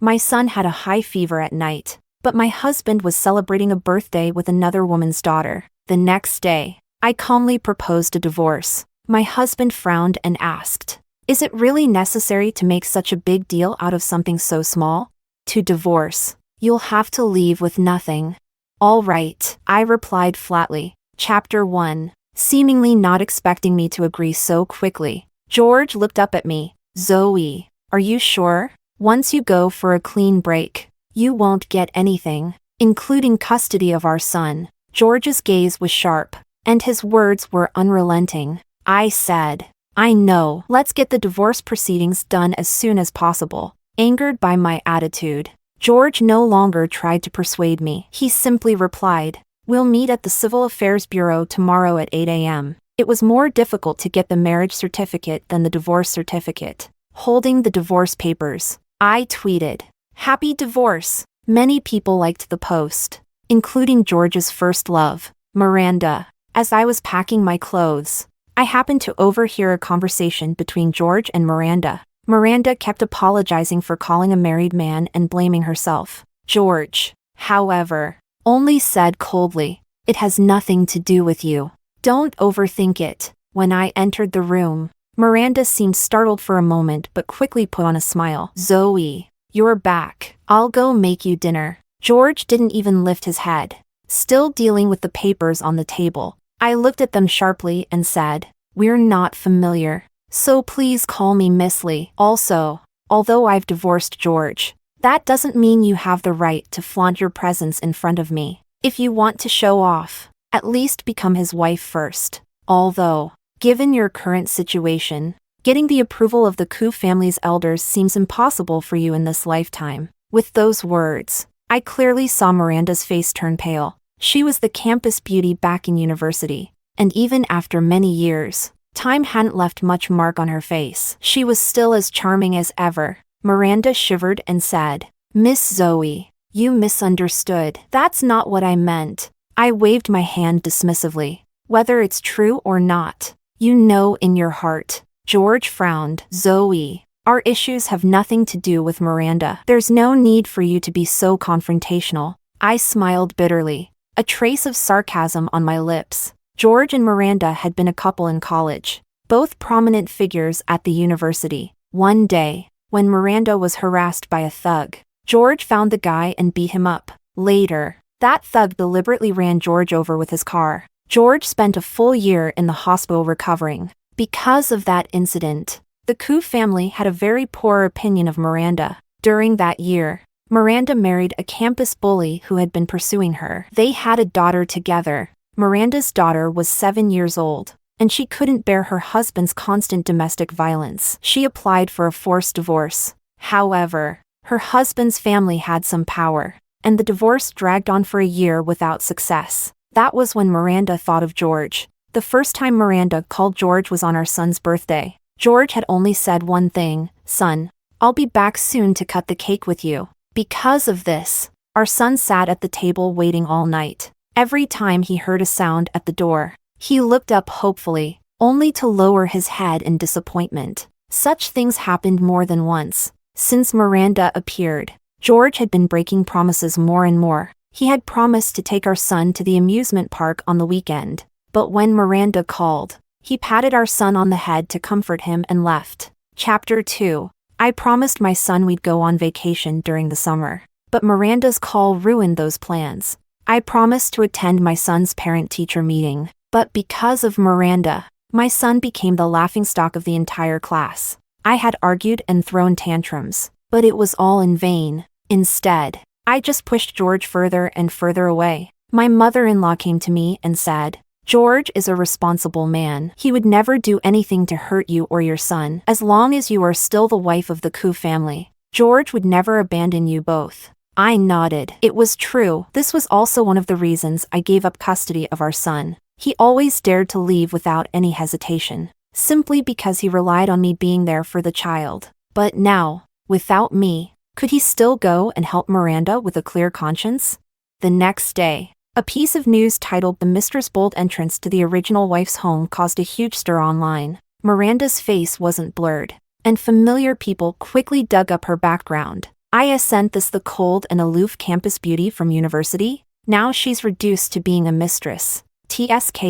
My son had a high fever at night, but my husband was celebrating a birthday with another woman's daughter. The next day, I calmly proposed a divorce. My husband frowned and asked, "Is it really necessary to make such a big deal out of something so small? To divorce, you'll have to leave with nothing." "All right," I replied flatly. Chapter 1. Seemingly not expecting me to agree so quickly, George looked up at me. "Zoe, are you sure? Once you go for a clean break, you won't get anything, including custody of our son." George's gaze was sharp, and his words were unrelenting. I said, "I know. Let's get the divorce proceedings done as soon as possible." Angered by my attitude, George no longer tried to persuade me. He simply replied, "We'll meet at the Civil Affairs Bureau tomorrow at 8 a.m. It was more difficult to get the marriage certificate than the divorce certificate. Holding the divorce papers, I tweeted, "Happy divorce." Many people liked the post, including George's first love, Miranda. As I was packing my clothes, I happened to overhear a conversation between George and Miranda. Miranda kept apologizing for calling a married man and blaming herself. George, however, only said coldly, "It has nothing to do with you. Don't overthink it." When I entered the room, Miranda seemed startled for a moment but quickly put on a smile. "Zoe, you're back. I'll go make you dinner." George didn't even lift his head, still dealing with the papers on the table. I looked at them sharply and said, "We're not familiar, so please call me Miss Lee." Also, although I've divorced George, that doesn't mean you have the right to flaunt your presence in front of me. If you want to show off, at least become his wife first. Although, given your current situation, getting the approval of the Koo family's elders seems impossible for you in this lifetime. With those words, I clearly saw Miranda's face turn pale. She was the campus beauty back in university, and even after many years, time hadn't left much mark on her face. She was still as charming as ever. Miranda shivered and said, "Miss Zoe, you misunderstood. That's not what I meant." I waved my hand dismissively. "Whether it's true or not, you know in your heart." George frowned. "Zoe, our issues have nothing to do with Miranda. There's no need for you to be so confrontational." I smiled bitterly, a trace of sarcasm on my lips. George and Miranda had been a couple in college, both prominent figures at the university. One day, when Miranda was harassed by a thug, George found the guy and beat him up. Later, that thug deliberately ran George over with his car. George spent a full year in the hospital recovering. Because of that incident, the Koo family had a very poor opinion of Miranda. During that year, Miranda married a campus bully who had been pursuing her. They had a daughter together. Miranda's daughter was 7 years old, and she couldn't bear her husband's constant domestic violence. She applied for a forced divorce. However, her husband's family had some power, and the divorce dragged on for a year without success. That was when Miranda thought of George. The first time Miranda called George was on our son's birthday. George had only said one thing, "Son, I'll be back soon to cut the cake with you." Because of this, our son sat at the table waiting all night. Every time he heard a sound at the door, he looked up hopefully, only to lower his head in disappointment. Such things happened more than once. Since Miranda appeared, George had been breaking promises more and more. He had promised to take our son to the amusement park on the weekend, but when Miranda called, he patted our son on the head to comfort him and left. Chapter 2. I promised my son we'd go on vacation during the summer, but Miranda's call ruined those plans. I promised to attend my son's parent-teacher meeting, but because of Miranda, my son became the laughingstock of the entire class. I had argued and thrown tantrums, but it was all in vain. Instead, I just pushed George further and further away. My mother-in-law came to me and said, "George is a responsible man. He would never do anything to hurt you or your son. As long as you are still the wife of the Koo family, George would never abandon you both." I nodded. It was true. This was also one of the reasons I gave up custody of our son. He always dared to leave without any hesitation, simply because he relied on me being there for the child. But now, without me, could he still go and help Miranda with a clear conscience? The next day, a piece of news titled "The Mistress' Bold Entrance to the Original Wife's Home" caused a huge stir online. Miranda's face wasn't blurred, and familiar people quickly dug up her background. Aya sent this the cold and aloof campus beauty from university? Now she's reduced to being a mistress. TSK.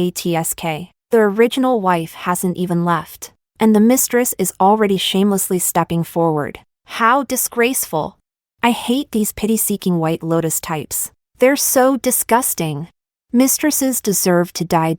The original wife hasn't even left. And the mistress is already shamelessly stepping forward. How disgraceful. I hate these pity-seeking White Lotus types. They're so disgusting. Mistresses deserve to die.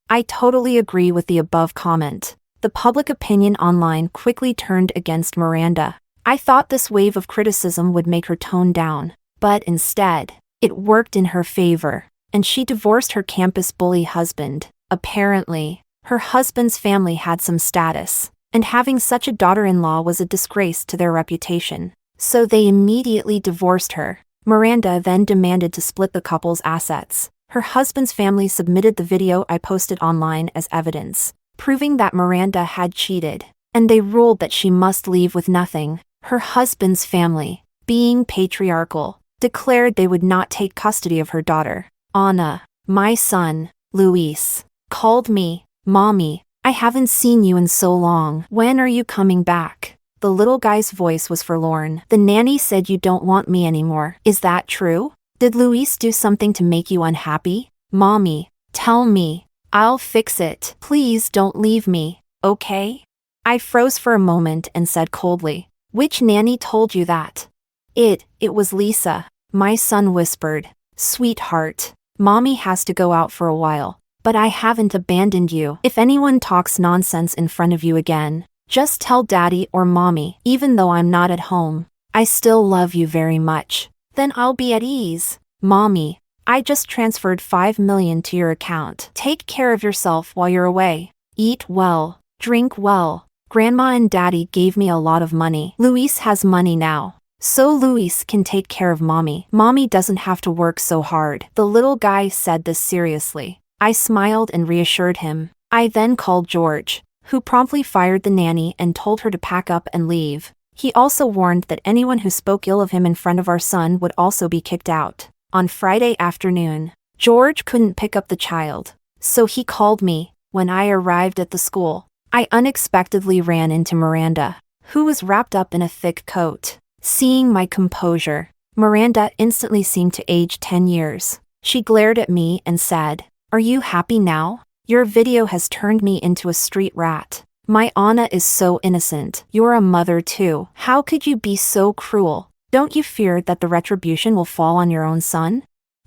I totally agree with the above comment. The public opinion online quickly turned against Miranda. I thought this wave of criticism would make her tone down, but instead, it worked in her favor, and she divorced her campus bully husband. Apparently, her husband's family had some status, and having such a daughter-in-law was a disgrace to their reputation. So they immediately divorced her. Miranda then demanded to split the couple's assets. Her husband's family submitted the video I posted online as evidence, proving that Miranda had cheated, and they ruled that she must leave with nothing. Her husband's family, being patriarchal, declared they would not take custody of her daughter. Anna, my son, Luis, called me, "Mommy, I haven't seen you in so long. When are you coming back?" The little guy's voice was forlorn. "The nanny said you don't want me anymore. Is that true? Did Luis do something to make you unhappy? Mommy, tell me. I'll fix it. Please don't leave me, okay?" I froze for a moment and said coldly, "Which nanny told you that?" It was Lisa. My son whispered, "Sweetheart, Mommy has to go out for a while, but I haven't abandoned you. If anyone talks nonsense in front of you again, just tell Daddy or Mommy. Even though I'm not at home, I still love you very much. Then I'll be at ease. Mommy, I just transferred $5 million to your account. Take care of yourself while you're away. Eat well, drink well. Grandma and Daddy gave me a lot of money. Luis has money now, so Luis can take care of Mommy. Mommy doesn't have to work so hard." The little guy said this seriously. I smiled and reassured him. I then called George, who promptly fired the nanny and told her to pack up and leave. He also warned that anyone who spoke ill of him in front of our son would also be kicked out. On Friday afternoon, George couldn't pick up the child, so he called me. When I arrived at the school, I unexpectedly ran into Miranda, who was wrapped up in a thick coat. Seeing my composure, Miranda instantly seemed to age 10 years. She glared at me and said, "Are you happy now? Your video has turned me into a street rat. My Anna is so innocent. You're a mother too. How could you be so cruel? Don't you fear that the retribution will fall on your own son?"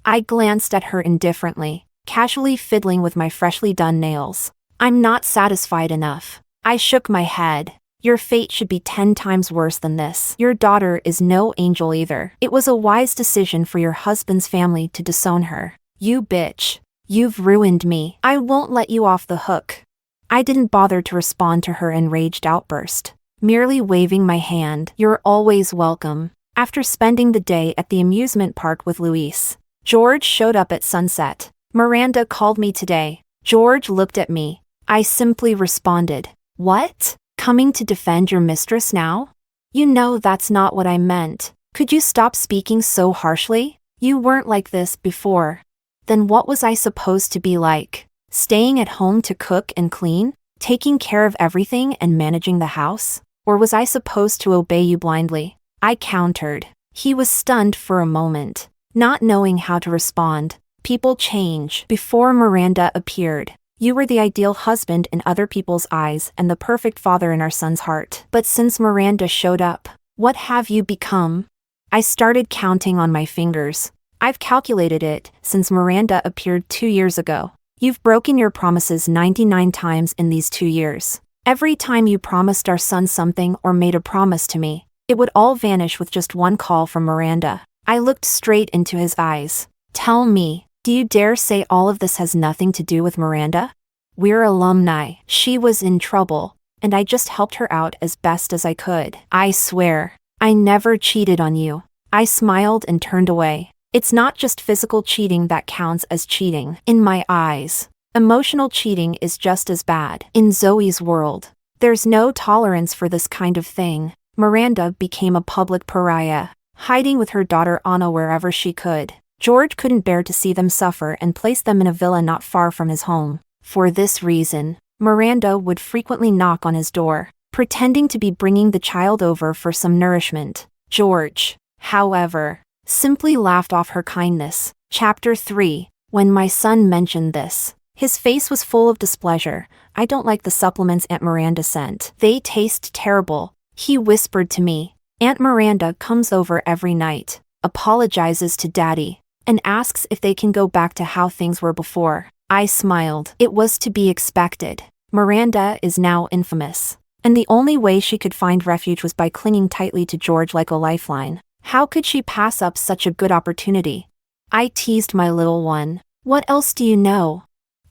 I glanced at her indifferently, casually fiddling with my freshly done nails. "I'm not satisfied enough." I shook my head. "Your fate should be 10 times worse than this. Your daughter is no angel either. It was a wise decision for your husband's family to disown her. You bitch. You've ruined me. I won't let you off the hook." I didn't bother to respond to her enraged outburst, merely waving my hand. "You're always welcome." After spending the day at the amusement park with Luis, George showed up at sunset. "Miranda called me today." George looked at me. I simply responded, "What? Coming to defend your mistress now? You know that's not what I meant. Could you stop speaking so harshly? You weren't like this before." Then what was I supposed to be like? Staying at home to cook and clean? Taking care of everything and managing the house? Or was I supposed to obey you blindly? I countered. He was stunned for a moment, not knowing how to respond. People change. Before Miranda appeared, you were the ideal husband in other people's eyes and the perfect father in our son's heart. But since Miranda showed up, what have you become? I started counting on my fingers. I've calculated it since Miranda appeared 2 years ago. You've broken your promises 99 times in these 2 years. Every time you promised our son something or made a promise to me, it would all vanish with just one call from Miranda. I looked straight into his eyes. "Tell me, do you dare say all of this has nothing to do with Miranda? We're alumni. She was in trouble, and I just helped her out as best as I could. I swear, I never cheated on you." I smiled and turned away. It's not just physical cheating that counts as cheating. In my eyes, emotional cheating is just as bad. In Zoe's world, there's no tolerance for this kind of thing. Miranda became a public pariah, hiding with her daughter Anna wherever she could. George couldn't bear to see them suffer and placed them in a villa not far from his home. For this reason, Miranda would frequently knock on his door, pretending to be bringing the child over for some nourishment. George, however, simply laughed off her kindness. Chapter 3. When my son mentioned this, his face was full of displeasure. I don't like the supplements Aunt Miranda sent. They taste terrible, he whispered to me. Aunt Miranda comes over every night, apologizes to Daddy, and asks if they can go back to how things were before. I smiled. It was to be expected. Miranda is now infamous, and the only way she could find refuge was by clinging tightly to George like a lifeline. How could she pass up such a good opportunity? I teased my little one. What else do you know?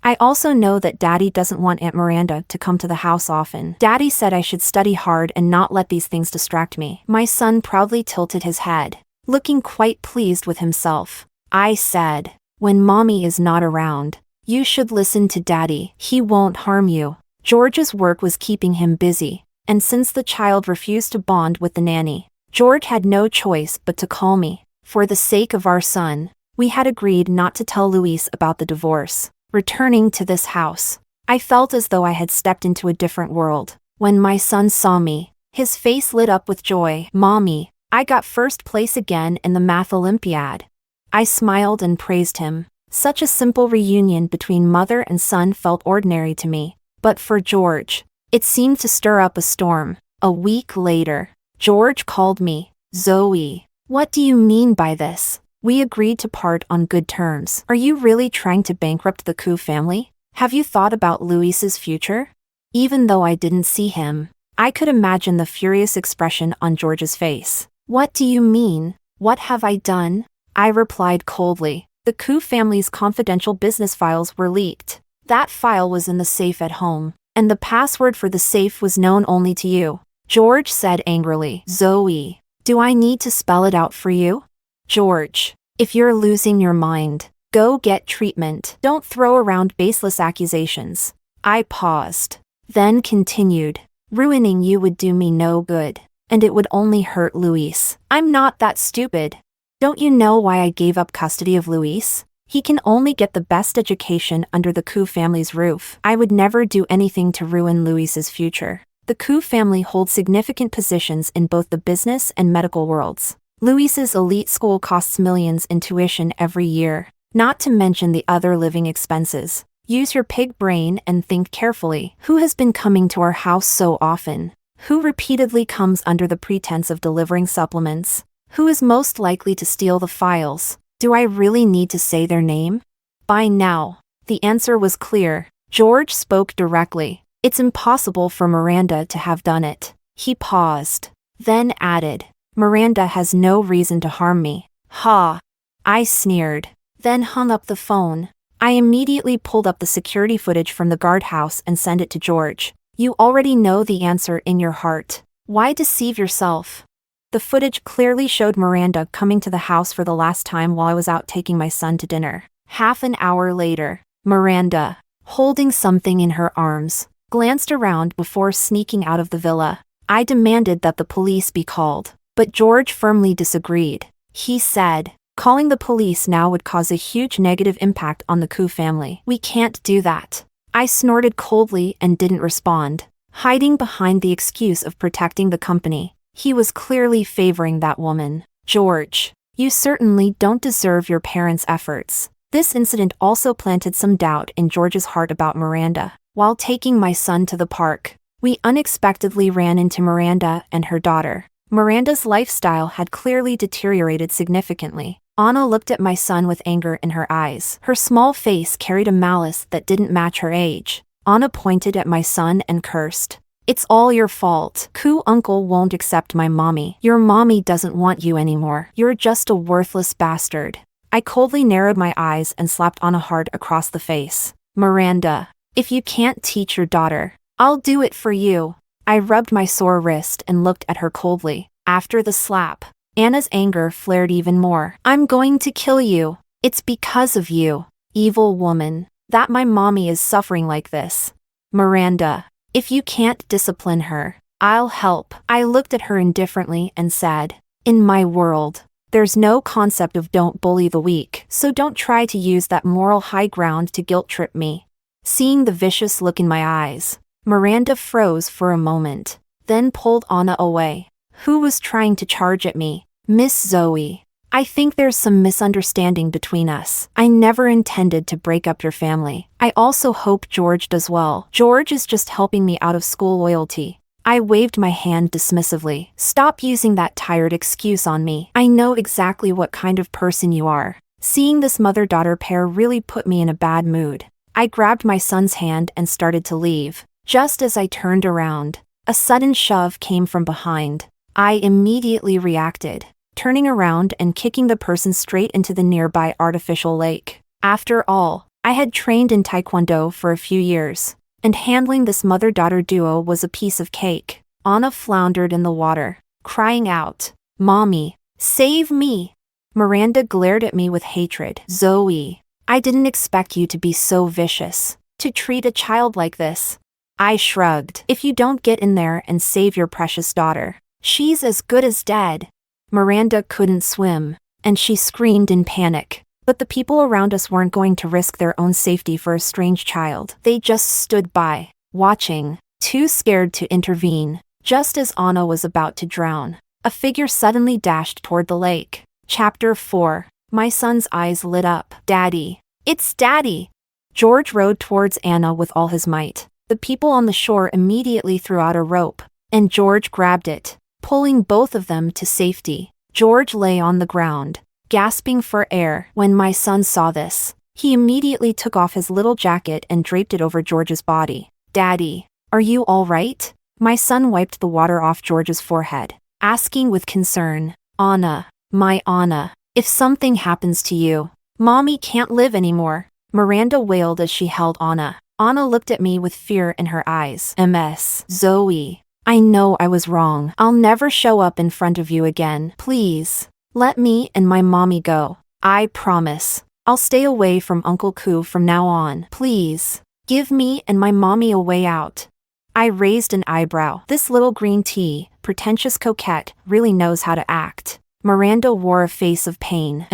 I also know that Daddy doesn't want Aunt Miranda to come to the house often. Daddy said I should study hard and not let these things distract me. My son proudly tilted his head, looking quite pleased with himself. I said, when Mommy is not around, you should listen to Daddy. He won't harm you. George's work was keeping him busy, and since the child refused to bond with the nanny, George had no choice but to call me. For the sake of our son, we had agreed not to tell Luis about the divorce. Returning to this house, I felt as though I had stepped into a different world. When my son saw me, his face lit up with joy. Mommy, I got first place again in the math Olympiad. I smiled and praised him. Such a simple reunion between mother and son felt ordinary to me, but for George, it seemed to stir up a storm. A week later, George called me. Zoe, what do you mean by this? We agreed to part on good terms. Are you really trying to bankrupt the Koo family? Have you thought about Luis's future? Even though I didn't see him, I could imagine the furious expression on George's face. What do you mean? What have I done? I replied coldly. The Koo family's confidential business files were leaked. That file was in the safe at home, and the password for the safe was known only to you. George said angrily. Zoe, do I need to spell it out for you? George, if you're losing your mind, go get treatment. Don't throw around baseless accusations. I paused, then continued. Ruining you would do me no good, and it would only hurt Luis. I'm not that stupid. Don't you know why I gave up custody of Luis? He can only get the best education under the Koo family's roof. I would never do anything to ruin Luis's future. The Koo family holds significant positions in both the business and medical worlds. Luis's elite school costs millions in tuition every year, not to mention the other living expenses. Use your pig brain and think carefully. Who has been coming to our house so often? Who repeatedly comes under the pretense of delivering supplements? Who is most likely to steal the files? Do I really need to say their name? By now, the answer was clear. George spoke directly. It's impossible for Miranda to have done it. He paused, then added, Miranda has no reason to harm me. Ha! I sneered, then hung up the phone. I immediately pulled up the security footage from the guardhouse and sent it to George. You already know the answer in your heart. Why deceive yourself? The footage clearly showed Miranda coming to the house for the last time while I was out taking my son to dinner. Half an hour later, Miranda, holding something in her arms, glanced around before sneaking out of the villa. I demanded that the police be called, but George firmly disagreed. He said, calling the police now would cause a huge negative impact on the Koo family. We can't do that. I snorted coldly and didn't respond, hiding behind the excuse of protecting the company. He was clearly favoring that woman. George, you certainly don't deserve your parents' efforts. This incident also planted some doubt in George's heart about Miranda. While taking my son to the park, we unexpectedly ran into Miranda and her daughter. Miranda's lifestyle had clearly deteriorated significantly. Anna looked at my son with anger in her eyes. Her small face carried a malice that didn't match her age. Anna pointed at my son and cursed. It's all your fault. Koo uncle won't accept my mommy. Your mommy doesn't want you anymore. You're just a worthless bastard. I coldly narrowed my eyes and slapped Anna hard across the face. Miranda, if you can't teach your daughter, I'll do it for you. I rubbed my sore wrist and looked at her coldly. After the slap, Anna's anger flared even more. I'm going to kill you. It's because of you, evil woman, that my mommy is suffering like this. Miranda, if you can't discipline her, I'll help. I looked at her indifferently and said, in my world, there's no concept of don't bully the weak, so don't try to use that moral high ground to guilt trip me. Seeing the vicious look in my eyes, Miranda froze for a moment, then pulled Anna away. Who was trying to charge at me? Miss Zoe. I think there's some misunderstanding between us. I never intended to break up your family. I also hope George does well. George is just helping me out of school loyalty. I waved my hand dismissively. Stop using that tired excuse on me. I know exactly what kind of person you are. Seeing this mother-daughter pair really put me in a bad mood. I grabbed my son's hand and started to leave. Just as I turned around, a sudden shove came from behind. I immediately reacted, turning around and kicking the person straight into the nearby artificial lake. After all, I had trained in Taekwondo for a few years, and handling this mother-daughter duo was a piece of cake. Anna floundered in the water, crying out, "Mommy, save me!" Miranda glared at me with hatred. "Zoe, I didn't expect you to be so vicious, to treat a child like this." I shrugged. "If you don't get in there and save your precious daughter, she's as good as dead." Miranda couldn't swim, and she screamed in panic. But the people around us weren't going to risk their own safety for a strange child. They just stood by, watching, too scared to intervene. Just as Anna was about to drown, a figure suddenly dashed toward the lake. Chapter 4. My son's eyes lit up. "Daddy. It's Daddy!" George rowed towards Anna with all his might. The people on the shore immediately threw out a rope, and George grabbed it, pulling both of them to safety. George lay on the ground, gasping for air. When my son saw this, he immediately took off his little jacket and draped it over George's body. "Daddy, are you all right?" My son wiped the water off George's forehead, asking with concern, "Anna, my Anna, if something happens to you, Mommy can't live anymore." Miranda wailed as she held Anna. Anna looked at me with fear in her eyes. Zoe, I know I was wrong. I'll never show up in front of you again. Please, let me and my mommy go. I promise. I'll stay away from Uncle Koo from now on. Please, give me and my mommy a way out." I raised an eyebrow. This little green tea, pretentious coquette, really knows how to act. Miranda wore a face of pain.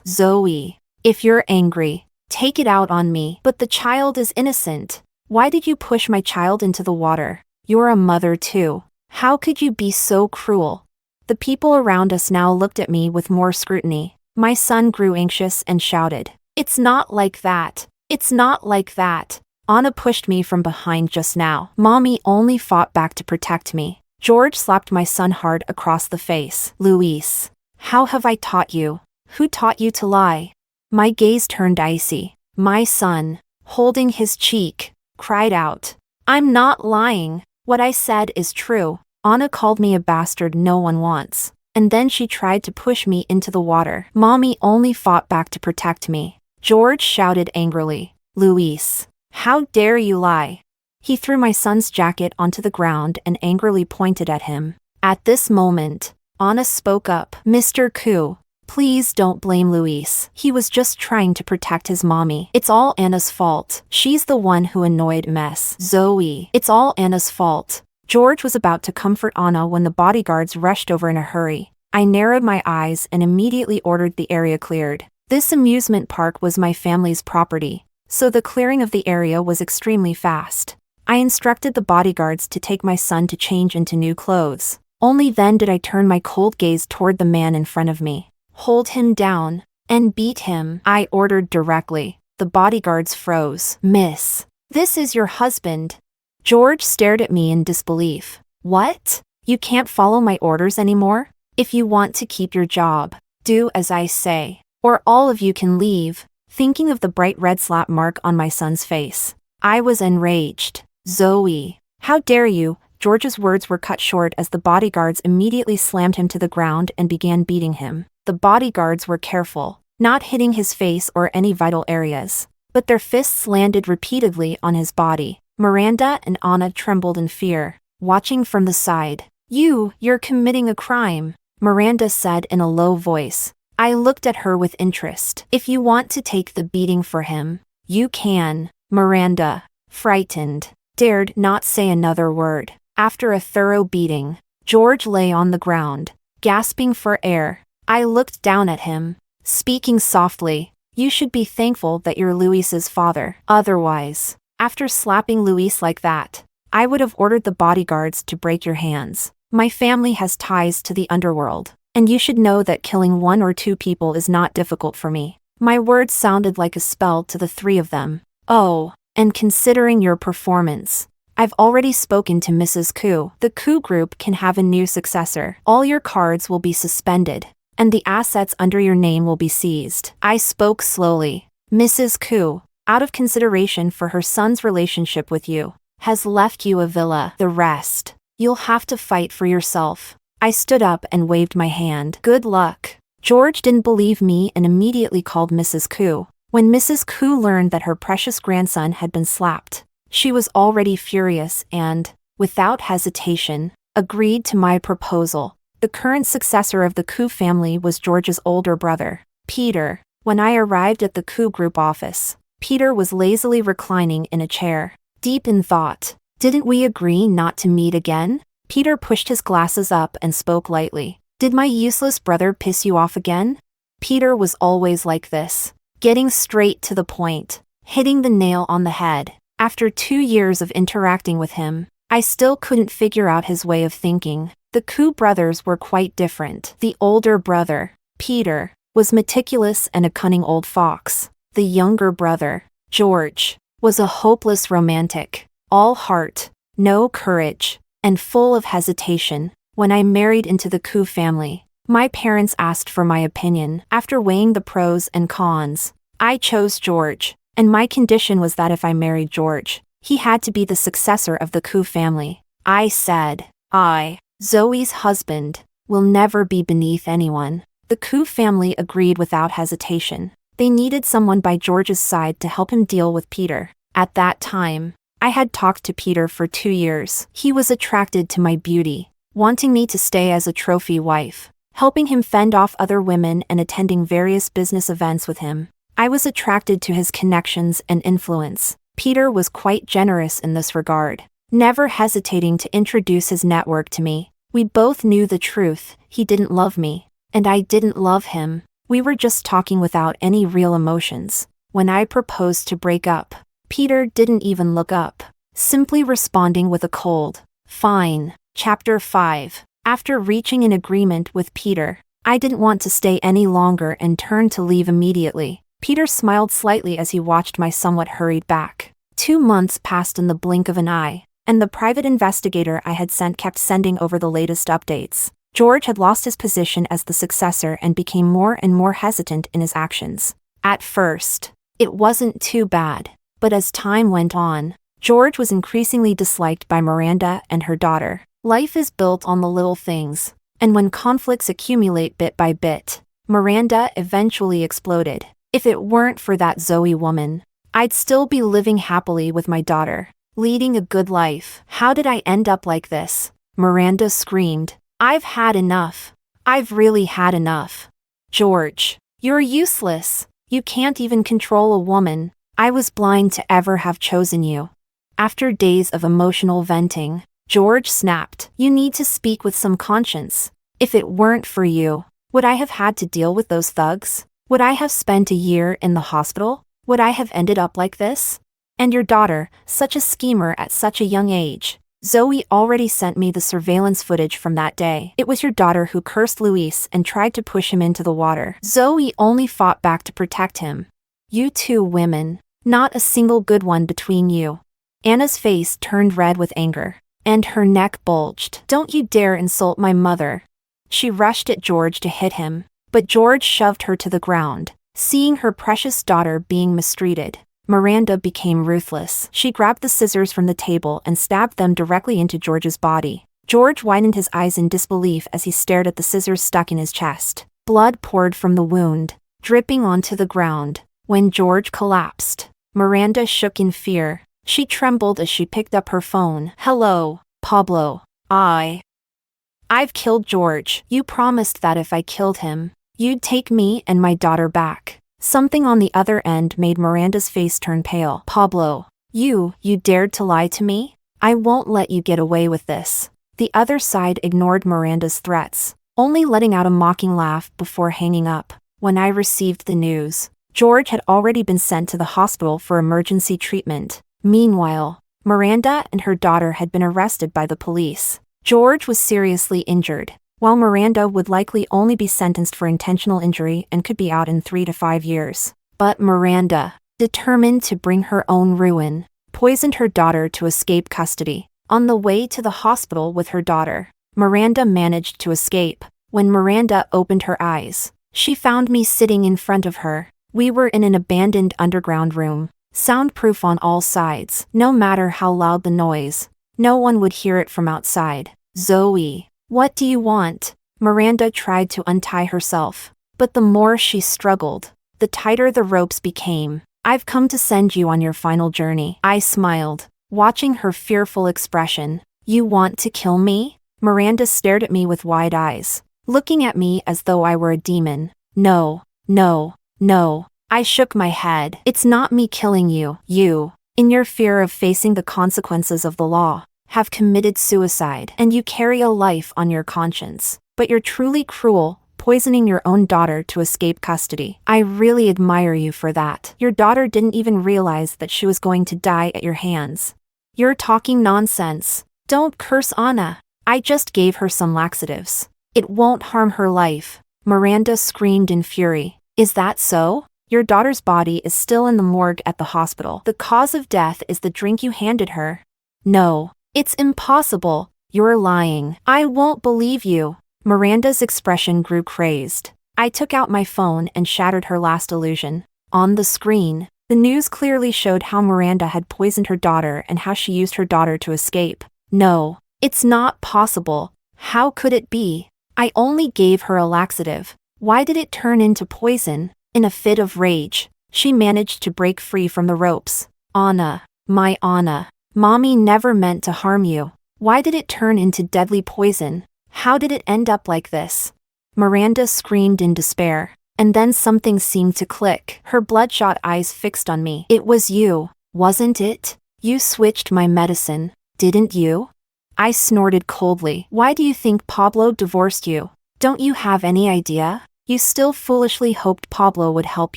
Zoe, if you're angry, take it out on me. But the child is innocent. Why did you push my child into the water? You're a mother too. How could you be so cruel? The people around us now looked at me with more scrutiny. My son grew anxious and shouted, "It's not like that. It's not like that." Anna pushed me from behind just now. Mommy only fought back to protect me. George slapped my son hard across the face. "Luis, how have I taught you? Who taught you to lie?" My gaze turned icy. My son, holding his cheek, cried out, "I'm not lying. What I said is true." Anna called me a bastard no one wants, and then she tried to push me into the water. Mommy only fought back to protect me. George shouted angrily, "Luis, how dare you lie?" He threw my son's jacket onto the ground and angrily pointed at him. At this moment, Anna spoke up. "Mr. Koo, please don't blame Luis. He was just trying to protect his mommy. It's all Anna's fault. She's the one who annoyed Miss Zoe. It's all Anna's fault." George was about to comfort Anna when the bodyguards rushed over in a hurry. I narrowed my eyes and immediately ordered the area cleared. This amusement park was my family's property, so the clearing of the area was extremely fast. I instructed the bodyguards to take my son to change into new clothes. Only then did I turn my cold gaze toward the man in front of me. "Hold him down and beat him," I ordered directly. The bodyguards froze. "Miss, this is your husband." George stared at me in disbelief. "What? You can't follow my orders anymore? If you want to keep your job, do as I say, or all of you can leave." Thinking of the bright red slap mark on my son's face, I was enraged. "Zoe, how dare you?" George's words were cut short as the bodyguards immediately slammed him to the ground and began beating him. The bodyguards were careful, not hitting his face or any vital areas, but their fists landed repeatedly on his body. Miranda and Anna trembled in fear, watching from the side. You're committing a crime," Miranda said in a low voice. I looked at her with interest. "If you want to take the beating for him, you can." Miranda, frightened, dared not say another word. After a thorough beating, George lay on the ground, gasping for air. I looked down at him, speaking softly. "You should be thankful that you're Luis's father. Otherwise, after slapping Luis like that, I would have ordered the bodyguards to break your hands." My family has ties to the underworld, and you should know that killing 1 or 2 people is not difficult for me. My words sounded like a spell to the 3 of them. Oh, and considering your performance, I've already spoken to Mrs. Koo. The Koo Group can have a new successor. All your cards will be suspended, and the assets under your name will be seized. I spoke slowly. Mrs. Koo, out of consideration for her son's relationship with you, has left you a villa. The rest, you'll have to fight for yourself. I stood up and waved my hand. Good luck. George didn't believe me and immediately called Mrs. Koo. When Mrs. Koo learned that her precious grandson had been slapped, she was already furious and, without hesitation, agreed to my proposal. The current successor of the Koo family was George's older brother, Peter. When I arrived at the Koo Group office, Peter was lazily reclining in a chair, deep in thought. Didn't we agree not to meet again? Peter pushed his glasses up and spoke lightly. Did my useless brother piss you off again? Peter was always like this, getting straight to the point, hitting the nail on the head. After 2 years of interacting with him, I still couldn't figure out his way of thinking. The Koo brothers were quite different. The older brother, Peter, was meticulous and a cunning old fox. The younger brother, George, was a hopeless romantic, all heart, no courage, and full of hesitation. When I married into the Koo family, my parents asked for my opinion. After weighing the pros and cons, I chose George, and my condition was that if I married George, he had to be the successor of the Koo family. I said, I, Zoe's husband, will never be beneath anyone. The Koo family agreed without hesitation. They needed someone by George's side to help him deal with Peter. At that time, I had talked to Peter for 2 years. He was attracted to my beauty, wanting me to stay as a trophy wife, helping him fend off other women and attending various business events with him. I was attracted to his connections and influence. Peter was quite generous in this regard, never hesitating to introduce his network to me. We both knew the truth. He didn't love me, and I didn't love him. We were just talking without any real emotions. When I proposed to break up, Peter didn't even look up, simply responding with a cold, "Fine." Chapter 5. After reaching an agreement with Peter, I didn't want to stay any longer and turned to leave immediately. Peter smiled slightly as he watched my somewhat hurried back. 2 months passed in the blink of an eye, and the private investigator I had sent kept sending over the latest updates. George had lost his position as the successor and became more and more hesitant in his actions. At first, it wasn't too bad, but as time went on, George was increasingly disliked by Miranda and her daughter. Life is built on the little things, and when conflicts accumulate bit by bit, Miranda eventually exploded. If it weren't for that Zoe woman, I'd still be living happily with my daughter, leading a good life. How did I end up like this? Miranda screamed. I've had enough. I've really had enough. George, you're useless. You can't even control a woman. I was blind to ever have chosen you. After days of emotional venting, George snapped. You need to speak with some conscience. If it weren't for you, would I have had to deal with those thugs? Would I have spent a year in the hospital? Would I have ended up like this? And your daughter, such a schemer at such a young age. Zoe already sent me the surveillance footage from that day. It was your daughter who cursed Luis and tried to push him into the water. Zoe only fought back to protect him. You two women, not a single good one between you. Anna's face turned red with anger, and her neck bulged. Don't you dare insult my mother. She rushed at George to hit him, but George shoved her to the ground. Seeing her precious daughter being mistreated, Miranda became ruthless. She grabbed the scissors from the table and stabbed them directly into George's body. George widened his eyes in disbelief as he stared at the scissors stuck in his chest. Blood poured from the wound, dripping onto the ground. When George collapsed, Miranda shook in fear. She trembled as she picked up her phone. Hello, Pablo. I've killed George. You promised that if I killed him, you'd take me and my daughter back. Something on the other end made Miranda's face turn pale. Pablo, you dared to lie to me? I won't let you get away with this. The other side ignored Miranda's threats, only letting out a mocking laugh before hanging up. When I received the news, George had already been sent to the hospital for emergency treatment. Meanwhile, Miranda and her daughter had been arrested by the police. George was seriously injured, while Miranda would likely only be sentenced for intentional injury and could be out in 3 to 5 years. But Miranda, determined to bring her own ruin, poisoned her daughter to escape custody. On the way to the hospital with her daughter, Miranda managed to escape. When Miranda opened her eyes, she found me sitting in front of her. We were in an abandoned underground room, soundproof on all sides. No matter how loud the noise, no one would hear it from outside. Zoe, what do you want? Miranda tried to untie herself, but the more she struggled, the tighter the ropes became. I've come to send you on your final journey. I smiled, watching her fearful expression. You want to kill me? Miranda stared at me with wide eyes, looking at me as though I were a demon. No, no, no. I shook my head. It's not me killing you. You, in your fear of facing the consequences of the law, have committed suicide, and you carry a life on your conscience. But you're truly cruel, poisoning your own daughter to escape custody. I really admire you for that. Your daughter didn't even realize that she was going to die at your hands. You're talking nonsense. Don't curse Anna. I just gave her some laxatives. It won't harm her life. Miranda screamed in fury. Is that so? Your daughter's body is still in the morgue at the hospital. The cause of death is the drink you handed her. No, it's impossible. You're lying. I won't believe you. Miranda's expression grew crazed. I took out my phone and shattered her last illusion. On the screen, the news clearly showed how Miranda had poisoned her daughter and how she used her daughter to escape. No, it's not possible. How could it be? I only gave her a laxative. Why did it turn into poison? In a fit of rage, she managed to break free from the ropes. Anna, my Anna, Mommy never meant to harm you. Why did it turn into deadly poison? How did it end up like this? Miranda screamed in despair, and then something seemed to click. Her bloodshot eyes fixed on me. It was you, wasn't it? You switched my medicine, didn't you? I snorted coldly. Why do you think Pablo divorced you? Don't you have any idea? You still foolishly hoped Pablo would help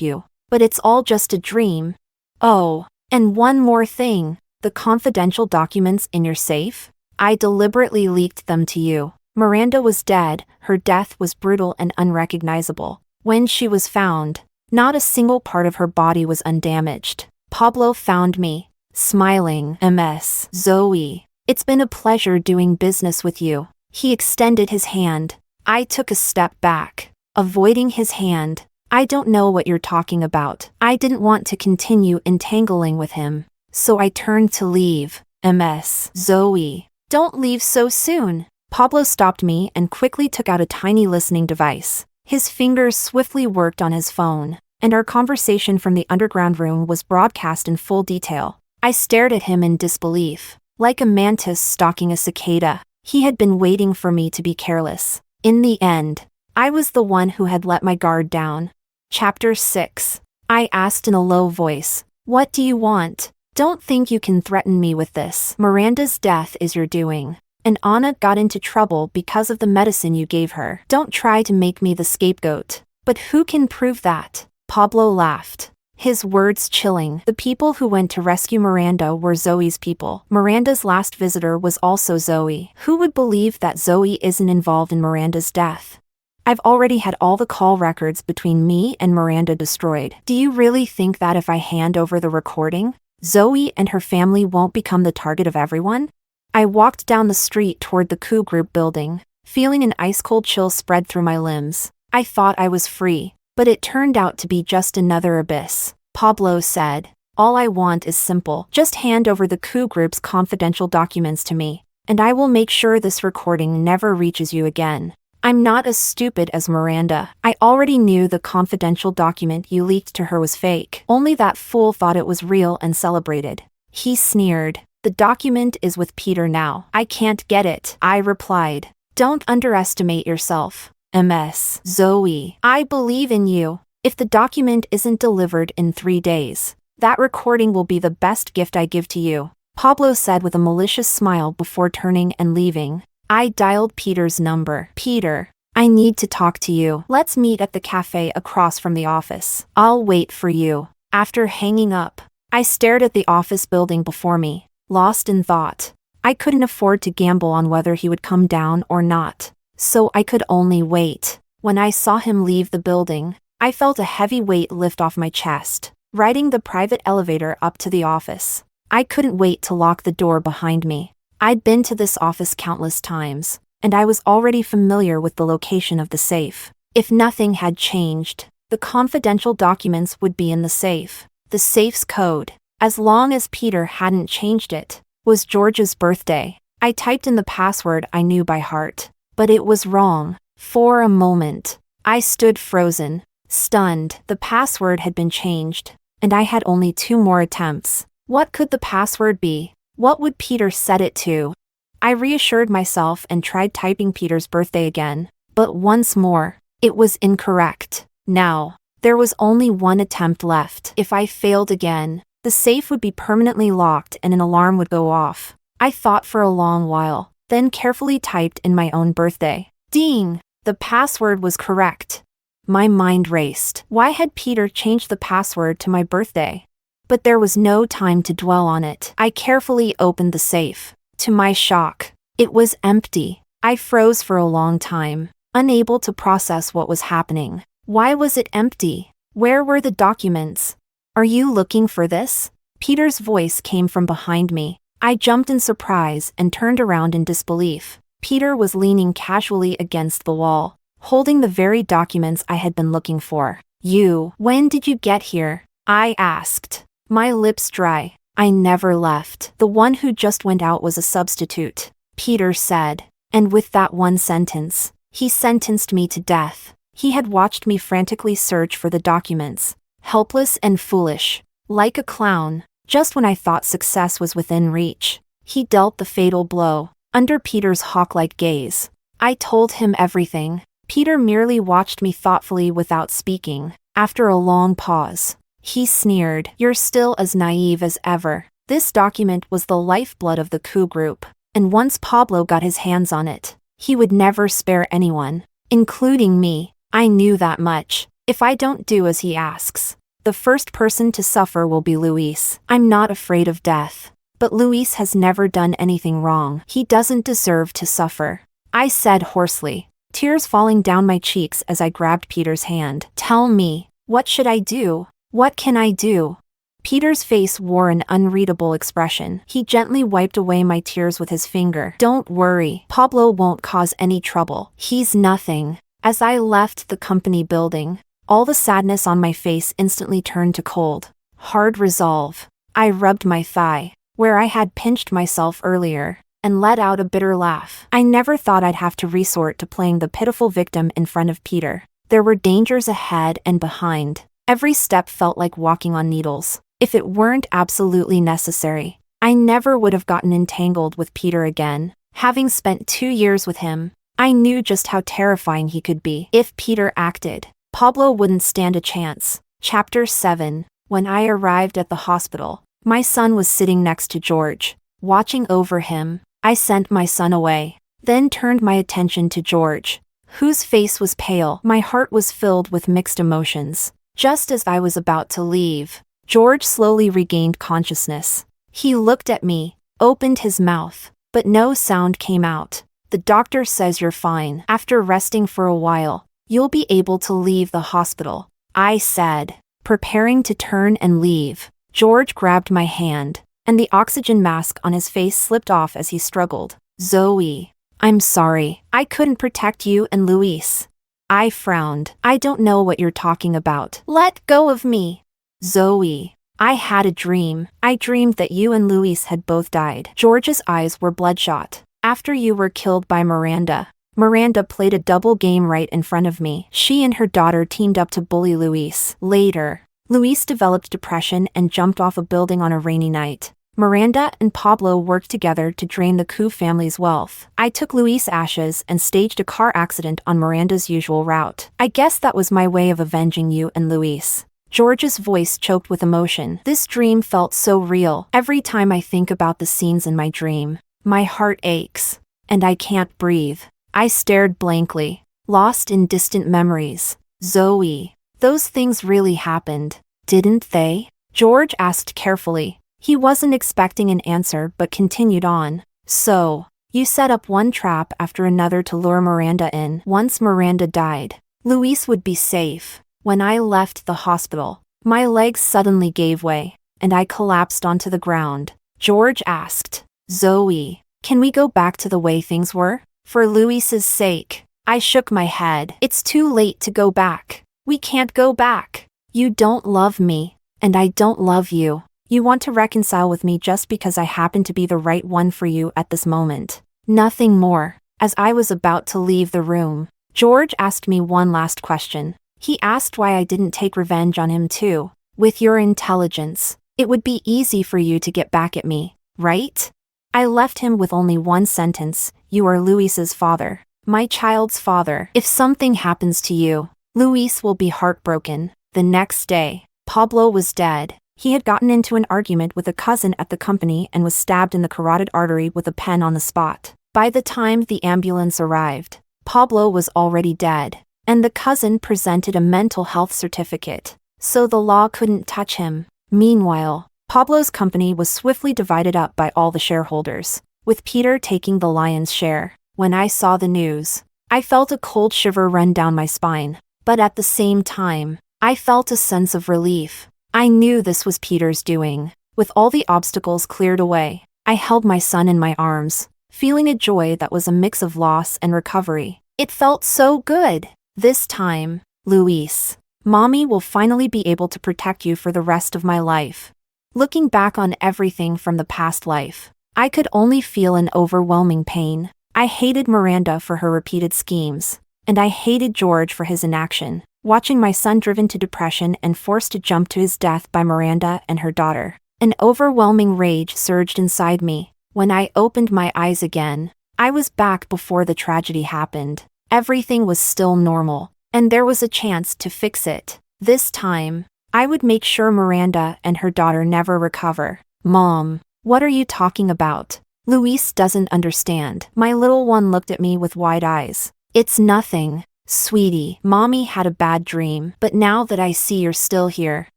you, but it's all just a dream. Oh, and one more thing, the confidential documents in your safe? I deliberately leaked them to you. Miranda was dead, her death was brutal and unrecognizable. When she was found, not a single part of her body was undamaged. Pablo found me, smiling. Ms. Zoe, it's been a pleasure doing business with you. He extended his hand. I took a step back, avoiding his hand. I don't know what you're talking about. I didn't want to continue entangling with him, so I turned to leave. Ms. Zoe, don't leave so soon. Pablo stopped me and quickly took out a tiny listening device. His fingers swiftly worked on his phone, and our conversation from the underground room was broadcast in full detail. I stared at him in disbelief, like a mantis stalking a cicada. He had been waiting for me to be careless. In the end, I was the one who had let my guard down. Chapter 6. I asked in a low voice, "What do you want? Don't think you can threaten me with this. Miranda's death is your doing. And Anna got into trouble because of the medicine you gave her. Don't try to make me the scapegoat." But who can prove that? Pablo laughed, his words chilling. The people who went to rescue Miranda were Zoe's people. Miranda's last visitor was also Zoe. Who would believe that Zoe isn't involved in Miranda's death? I've already had all the call records between me and Miranda destroyed. Do you really think that if I hand over the recording, Zoe and her family won't become the target of everyone? I walked down the street toward the Coup Group building, feeling an ice-cold chill spread through my limbs. I thought I was free, but it turned out to be just another abyss. Pablo said, "All I want is simple. Just hand over the Coup Group's confidential documents to me, and I will make sure this recording never reaches you again." I'm not as stupid as Miranda. I already knew the confidential document you leaked to her was fake. Only that fool thought it was real and celebrated. He sneered. "The document is with Peter now. I can't get it," I replied. "Don't underestimate yourself. Ms. Zoe, I believe in you. If the document isn't delivered in 3 days, that recording will be the best gift I give to you," Pablo said with a malicious smile before turning and leaving. I dialed Peter's number. "Peter, I need to talk to you. Let's meet at the cafe across from the office. I'll wait for you." After hanging up, I stared at the office building before me, lost in thought. I couldn't afford to gamble on whether he would come down or not, so I could only wait. When I saw him leave the building, I felt a heavy weight lift off my chest. Riding the private elevator up to the office, I couldn't wait to lock the door behind me. I'd been to this office countless times, and I was already familiar with the location of the safe. If nothing had changed, the confidential documents would be in the safe. The safe's code, as long as Peter hadn't changed it, was George's birthday. I typed in the password I knew by heart, but it was wrong. For a moment, I stood frozen, stunned. The password had been changed, and I had only 2 more attempts. What could the password be? What would Peter set it to? I reassured myself and tried typing Peter's birthday again, but once more, it was incorrect. Now, there was only 1 attempt left. If I failed again, the safe would be permanently locked and an alarm would go off. I thought for a long while, then carefully typed in my own birthday. Ding! The password was correct. My mind raced. Why had Peter changed the password to my birthday? But there was no time to dwell on it. I carefully opened the safe. To my shock, it was empty. I froze for a long time, unable to process what was happening. Why was it empty? Where were the documents? Are you looking for this? Peter's voice came from behind me. I jumped in surprise and turned around in disbelief. Peter was leaning casually against the wall, holding the very documents I had been looking for. When did you get here? I asked, my lips dry. I never left. The one who just went out was a substitute, Peter said. And with that one sentence, he sentenced me to death. He had watched me frantically search for the documents, helpless and foolish, like a clown. Just when I thought success was within reach, he dealt the fatal blow. Under Peter's hawk-like gaze, I told him everything. Peter merely watched me thoughtfully without speaking. After a long pause, he sneered, "You're still as naive as ever." This document was the lifeblood of the coup group, and once Pablo got his hands on it, he would never spare anyone, including me. I knew that much. If I don't do as he asks, the first person to suffer will be Luis. I'm not afraid of death, but Luis has never done anything wrong. He doesn't deserve to suffer, I said hoarsely, tears falling down my cheeks as I grabbed Peter's hand. Tell me, what should I do? What can I do? Peter's face wore an unreadable expression. He gently wiped away my tears with his finger. Don't worry, Pablo won't cause any trouble. He's nothing. As I left the company building, all the sadness on my face instantly turned to cold, hard resolve. I rubbed my thigh, where I had pinched myself earlier, and let out a bitter laugh. I never thought I'd have to resort to playing the pitiful victim in front of Peter. There were dangers ahead and behind. Every step felt like walking on needles. If it weren't absolutely necessary, I never would have gotten entangled with Peter again. Having spent 2 years with him, I knew just how terrifying he could be. If Peter acted, Pablo wouldn't stand a chance. Chapter 7. When I arrived at the hospital, my son was sitting next to George, watching over him. I sent my son away, then turned my attention to George, whose face was pale. My heart was filled with mixed emotions. Just as I was about to leave, George slowly regained consciousness. He looked at me, opened his mouth, but no sound came out. The doctor says you're fine. After resting for a while, you'll be able to leave the hospital, I said, preparing to turn and leave. George grabbed my hand, and the oxygen mask on his face slipped off as he struggled. Zoe, I'm sorry. I couldn't protect you and Luis. I frowned. I don't know what you're talking about. Let go of me. Zoe, I had a dream. I dreamed that you and Luis had both died. George's eyes were bloodshot. After you were killed by Miranda, Miranda played a double game right in front of me. She and her daughter teamed up to bully Luis. Later, Luis developed depression and jumped off a building on a rainy night. Miranda and Pablo worked together to drain the Coup family's wealth. I took Luis' ashes and staged a car accident on Miranda's usual route. I guess that was my way of avenging you and Luis. George's voice choked with emotion. This dream felt so real. Every time I think about the scenes in my dream, my heart aches, and I can't breathe. I stared blankly, lost in distant memories. Zoe, those things really happened, didn't they? George asked carefully. He wasn't expecting an answer but continued on. So, you set up one trap after another to lure Miranda in. Once Miranda died, Luis would be safe. When I left the hospital, my legs suddenly gave way, and I collapsed onto the ground. George asked, Zoe, can we go back to the way things were? For Luis's sake. I shook my head. It's too late to go back. We can't go back. You don't love me, and I don't love you. You want to reconcile with me just because I happen to be the right one for you at this moment. Nothing more. As I was about to leave the room, George asked me one last question. He asked why I didn't take revenge on him too. With your intelligence, it would be easy for you to get back at me, right? I left him with only one sentence. You are Luis's father. My child's father. If something happens to you, Luis will be heartbroken. The next day, Pablo was dead. He had gotten into an argument with a cousin at the company and was stabbed in the carotid artery with a pen on the spot. By the time the ambulance arrived, Pablo was already dead, and the cousin presented a mental health certificate, so the law couldn't touch him. Meanwhile, Pablo's company was swiftly divided up by all the shareholders, with Peter taking the lion's share. When I saw the news, I felt a cold shiver run down my spine, but at the same time, I felt a sense of relief. I knew this was Peter's doing. With all the obstacles cleared away, I held my son in my arms, feeling a joy that was a mix of loss and recovery. It felt so good. This time, Luis, Mommy will finally be able to protect you for the rest of my life. Looking back on everything from the past life, I could only feel an overwhelming pain. I hated Miranda for her repeated schemes, and I hated George for his inaction. Watching my son driven to depression and forced to jump to his death by Miranda and her daughter, an overwhelming rage surged inside me. When I opened my eyes again, I was back before the tragedy happened. Everything was still normal, and there was a chance to fix it. This time, I would make sure Miranda and her daughter never recover. Mom, what are you talking about? Luis doesn't understand. My little one looked at me with wide eyes. It's nothing. Sweetie, Mommy had a bad dream, but now that I see you're still here,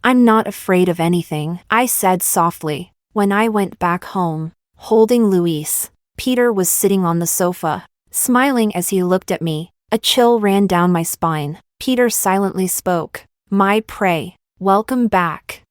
I'm not afraid of anything, I said softly. When I went back home, holding Luis, Peter was sitting on the sofa, smiling as he looked at me. A chill ran down my spine. Peter silently spoke. My prey, welcome back.